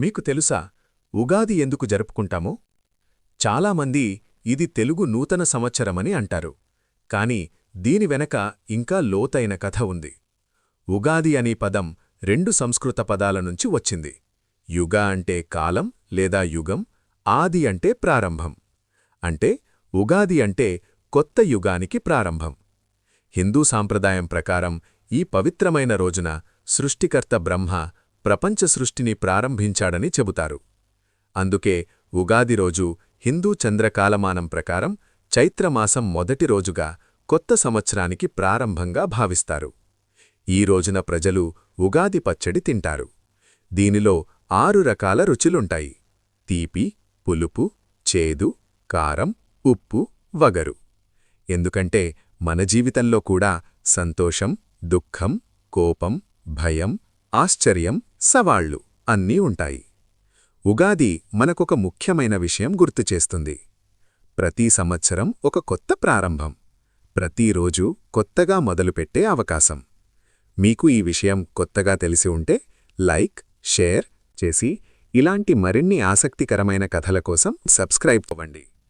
మీకు తెలుసా ఉగాది ఎందుకు జరుపుకుంటామో? చాలామంది ఇది తెలుగు నూతన సంవత్సరమని అంటారు. కాని దీని వెనక ఇంకా లోతైన కథ ఉంది. ఉగాది అనే పదం రెండు సంస్కృత పదాల నుంచి వచ్చింది. యుగ అంటే కాలం లేదా యుగం, ఆది అంటే ప్రారంభం. అంటే ఉగాది అంటే కొత్త యుగానికి ప్రారంభం. హిందూ సాంప్రదాయం ప్రకారం ఈ పవిత్రమైన రోజున సృష్టికర్త బ్రహ్మ ప్రపంచ సృష్టిని ప్రారంభించాడని చెబుతారు. అందుకే ఉగాది రోజు హిందూ చంద్రకాలమానం ప్రకారం చైత్రమాసం మొదటి రోజుగా కొత్త సంవత్సరానికి ప్రారంభంగా భావిస్తారు. ఈ రోజున ప్రజలు ఉగాది పచ్చడి తింటారు. దీనిలో 6 రకాల రుచులుంటాయి: తీపి, పులుపు, చేదు, కారం, ఉప్పు, వగరు. ఎందుకంటే మన జీవితంలో కూడా సంతోషం, దుఃఖం, కోపం, భయం, ఆశ్చర్యం, సవాళ్లు అన్నీ ఉంటాయి. ఉగాది మనకొక ముఖ్యమైన విషయం గుర్తుచేస్తుంది. ప్రతి సంవత్సరం ఒక కొత్త ప్రారంభం, ప్రతిరోజు కొత్తగా మొదలుపెట్టే అవకాశం. మీకు ఈ విషయం కొత్తగా తెలిసి ఉంటే లైక్, షేర్ చేసి ఇలాంటి మరిన్ని ఆసక్తికరమైన కథల కోసం సబ్స్క్రైబ్ అవ్వండి.